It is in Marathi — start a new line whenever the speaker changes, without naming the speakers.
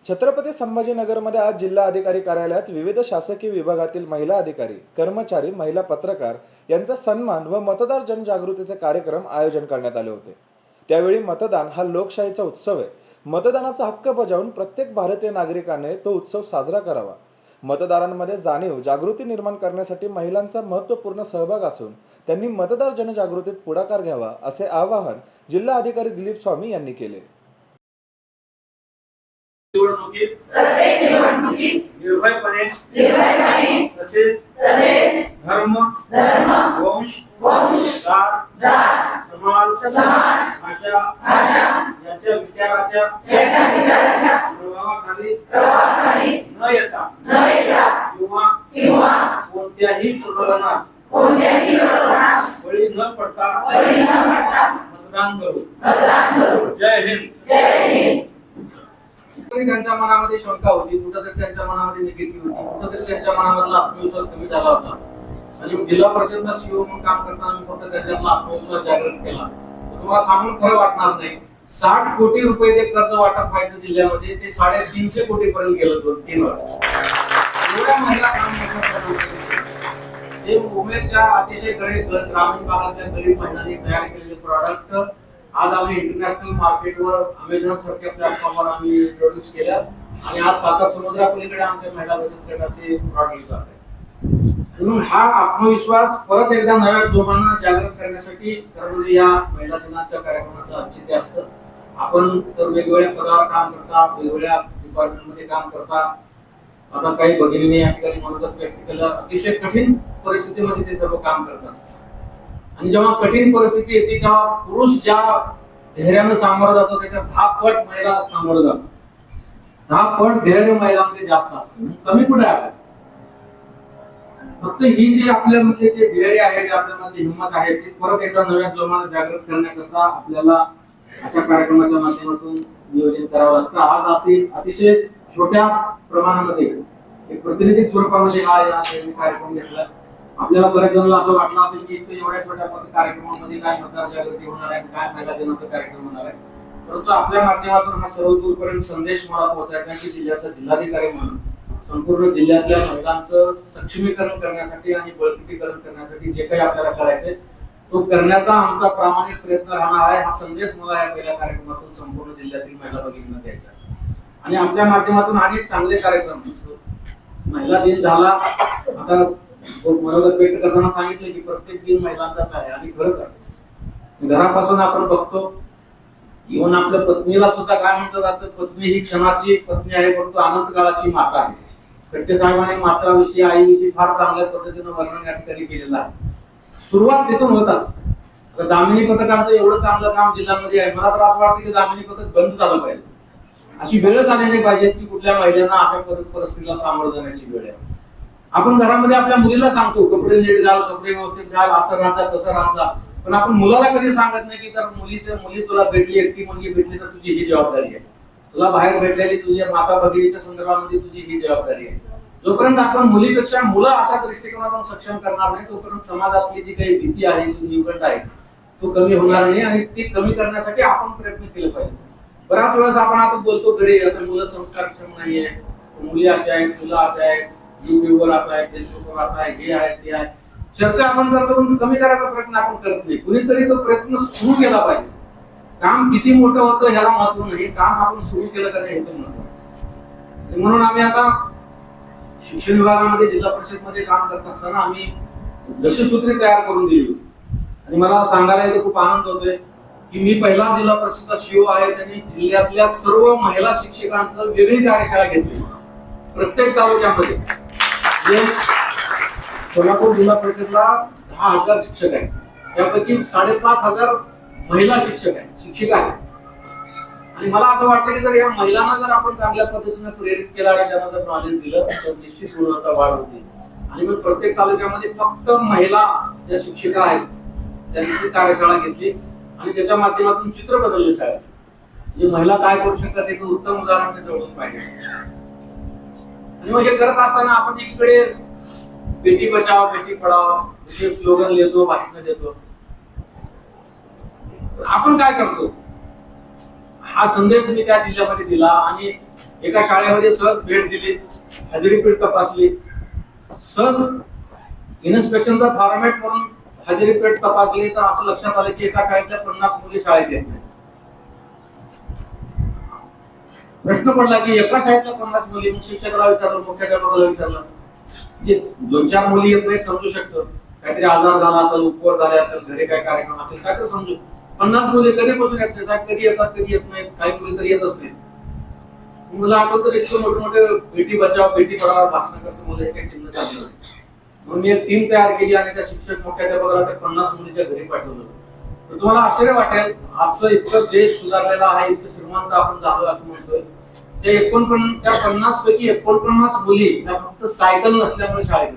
छत्रपती संभाजीनगरमध्ये आज जिल्हा अधिकारी कार्यालयात विविध शासकीय विभागातील महिला अधिकारी, कर्मचारी, महिला पत्रकार यांचा सन्मान व मतदार जनजागृतीचे कार्यक्रम आयोजन करण्यात आले होते। त्यावेळी मतदान हा लोकशाहीचा उत्सव आहे। मतदानाचा हक्क बजावून प्रत्येक भारतीय नागरिकाने तो उत्सव साजरा करावा। मतदारांमध्ये जाणीव जागृती निर्माण करण्यासाठी महिलांचा महत्त्वपूर्ण सहभाग असून त्यांनी मतदार जनजागृतीत पुढाकार घ्यावा असे आवाहन जिल्हा अधिकारी दिलीप स्वामी यांनी केले।
प्रत्येक निवडणुकीत निर्भयपणे तसेच धर्म वंश जात समाज भाषा यांच्या विचाराच्या प्रभावाखाली न येता किंवा कोणत्याही प्रलोभनास बळी न पडता मतदान करू। जय हिंद। त्यांच्या मनामध्ये शंका होती, कुठेतरी त्यांच्या मनामध्ये निगेटिव्ह होती, कुठेतरी त्यांच्या मनामधला आत्मविश्वास कमी झाला होता। आणि जिल्हा परिषदला सीओ म्हणून काम करताना मी फक्त त्यांच्यातला आत्मविश्वास जागृत केला। तुम्हाला सांगून खरं वाटणार नाही, 60 कोटी रुपये जे कर्ज वाटप व्हायचं जिल्ह्यामध्ये ते 350 कोटी पर्यंत गेलं 2-3 वर्ष। एवढ्या महिला काम करतात। हे मुंबईच्या अतिशय ग्रामीण भागातल्या गरीब महिलांनी तयार केलेले प्रॉडक्ट आज आम्ही इंटरनॅशनल मार्केटवर अमेझॉन सारख्या प्लॅटफॉर्मवर आम्ही इंट्रोड्यूस केल्या आणि आज साता समुद्रापलीकडे आमच्या महिला बचत गटाचे प्रॉडक्ट जात आहेत। म्हणून हा आत्मविश्वास परत एकदा नव्या जोमानं जागृत करण्यासाठी म्हणजे या महिला दिनाच्या कार्यक्रमाचं औचित्य असतं। आपण तर वेगवेगळ्या पदावर काम करता, वेगवेगळ्या डिपार्टमेंटमध्ये काम करता। आता काही भगिनींनी या ठिकाणी मनोगत व्यक्त केलं, अतिशय कठीण परिस्थितीमध्ये ते सर्व काम करत असतात। आणि जेव्हा कठीण परिस्थिती येते तेव्हा पुरुष ज्या धैर्यानं सामोरं जातो त्याच्या 10 पट महिला सामोरं जातात। 10 पट धैर्य महिलांमध्ये जास्त असतं, कमी कुठे आहे? फक्त ही जी आपल्यामध्ये जे धैर्य आहे, जे आपल्यामध्ये हिंमत आहे, ती परत एकदा नव्या जोमाने जागृत करण्याकरता आपल्याला अशा कार्यक्रमाच्या माध्यमातून नियोजन करावं लागतं। आज अतिशय छोट्या प्रमाणामध्ये एक प्रतिनिधी स्वरूपामध्ये हा या कार्यक्रम घेतला। आपल्याला बऱ्याच जणांना असं वाटलं असेल की एवढ्या छोट्या कार्यक्रमामध्ये काय मतदार जागृती होणार आहे, काय महिला दिनाचा कार्यक्रम होणार आहे, परंतु आपल्या माध्यमातून हा सर्व दूरपर्यंत संदेश मला पोहोचायचा की जिल्ह्याचा जिल्हाधिकारी म्हणून संपूर्ण जिल्ह्यातल्या महिलांचं सक्षमीकरण करण्यासाठी आणि बळकटीकरण करण्यासाठी जे काही आपल्याला करायचंय तो करण्याचा आमचा प्रामाणिक प्रयत्न राहणार आहे। हा संदेश मला या पहिल्या कार्यक्रमातून संपूर्ण जिल्ह्यातील महिला भगिनींना द्यायचा आहे। आणि आपल्या माध्यमातून अनेक चांगले कार्यक्रम, महिला दिन झाला, आता मनोगत व्यक्त करताना सांगितलं की प्रत्येक दिन महिलांचाच आहे आणि खरंच आहे। घरापासून आपण बघतो, इव्हन आपल्या पत्नीला सुद्धा काय म्हटलं जातं, पत्नी ही क्षणाची पत्नी आहे परंतु अनंत काळाची माता आहे। खडके साहेबांनी माताविषयी, आईविषयी फार चांगल्या पद्धतीनं वर्णन या ठिकाणी केलेलं आहे। सुरुवात तिथून होत असते। आता दामिनी पथकांचं एवढं चांगलं काम जिल्ह्यामध्ये आहे, मला तर असं वाटतं की दामिनी पथक बंद झालं पाहिजे। अशी वेळच आलेली पाहिजे की कुठल्या महिलांना अशा परिस्थितीला सामोरं जाण्याची वेळ आहे। आपण घरामध्ये आपल्या मुलीला सांगतो कपडे नीट घाल, कपडे व्यवस्थित घाल, असं राहायचा तसं राहायचा, पण आपण मुलाला कधी सांगत नाही की जर मुली तुला भेटली, एकटी मुलगी भेटली तर तुझी ही जबाबदारी आहे, तुला बाहेर भेटलेली तुझ्या माता भगिनीच्या संदर्भामध्ये तुझी ही जबाबदारी आहे। जोपर्यंत आपण मुलीपेक्षा मुलं अशा दृष्टिकोनातून सक्षम करणार नाही तोपर्यंत समाजातली जी काही भीती आहे, जो न्यूनगंड आहे तो कमी होणार नाही आणि ती कमी करण्यासाठी आपण प्रयत्न केले पाहिजे। बऱ्याच वेळेस आपण असं बोलतो घरी, आता मुलं संस्कारक्षम नाहीये, मुली अशा आहेत, मुलं अशा आहेत, युट्यूबवर असं आहे, फेसबुकवर असं आहे, हे आहे ते आहे, चर्चा आपण करतो पण कमी करायचा प्रयत्न आपण करत नाही। कुणीतरी तो प्रयत्न सुरू केला पाहिजे। काम किती मोठं होतं ह्याला महत्व नाही, काम आपण सुरू केलं का नाही हे महत्व। म्हणून आम्ही आता शिक्षण विभागामध्ये जिल्हा परिषदमध्ये काम करत असताना आम्ही दशसूत्री तयार करून दिली होती आणि मला सांगायला खूप आनंद होतोय की मी पहिला जिल्हा परिषदचा सीओ आहे त्यांनी जिल्ह्यातल्या सर्व महिला शिक्षकांचं वेगळी कार्यशाळा घेतली प्रत्येक तालुक्यामध्ये। सोलापूर जिल्हा परिषदला 10,000 शिक्षक आहेत, त्यापैकी 5,500 महिला शिक्षक आहेत, शिक्षिका आहेत। आणि मला असं वाटतं की जर या महिलांना जर आपण चांगल्या पद्धतीने प्रेरित केलं आणि त्यांना जर नॉलेज दिलं तर निश्चित गुणवत्ता वाढ होते। आणि मग प्रत्येक तालुक्यामध्ये फक्त महिला ज्या शिक्षिका आहेत त्यांची कार्यशाळा घेतली आणि त्याच्या माध्यमातून चित्र बदलले शाळेत, जे महिला काय करू शकतात त्याचं उत्तम उदाहरण जवळून पाहिजे। आणि मग हे करत असताना आपण एकीकडे बेटी बचाओ बेटी पढाओ हे स्लोगन लिहितो, भाषण देतो, आपण काय करतो हा संदेश मी त्या जिल्ह्यामध्ये दिला आणि एका शाळेमध्ये सहज भेट दिली, हजेरी पीठ तपासली, सहज इन्स्पेक्शनचा फॉर्मॅट म्हणून हजेरी पीठ तपासली, तर असं लक्षात आलं की एका शाळेतल्या 50 मुली शाळेत येत नाही. प्रश्न पडला की एका शाळेतल्या 50 मुली, मग शिक्षकाला विचारलं, मुख्याध्यापकाला विचारलं, जे 2-4 मुली येत नाहीत समजू शकतो, काहीतरी आजार झाला असेल, उपवास झाले असेल, घरी काय कार्यक्रम असेल, काय तर समजू. 50 मुली कधीपासून येत नाही, साहेब कधी येतात कधी येत नाहीत, काही मुली तर येतच नाहीत. मला आठवतं तर इतकं मोठे मोठे बेटी बचाव बेटी पढाव भाषण करतो मुलं एक चिन्ह चालले होते. म्हणून मी एक टीम तयार केली आणि त्या शिक्षक मुख्याध्यापकाला त्या 50 मुलीच्या घरी पाठवलं. तर तुम्हाला आश्चर्य वाटेल, आजचं इतकं देश सुधारलेला आहे, इतकं श्रीमंत आपण झालो असं म्हणतोय, त्या 49 पैकी 49 मुली त्या फक्त सायकल नसल्यामुळे शाळेत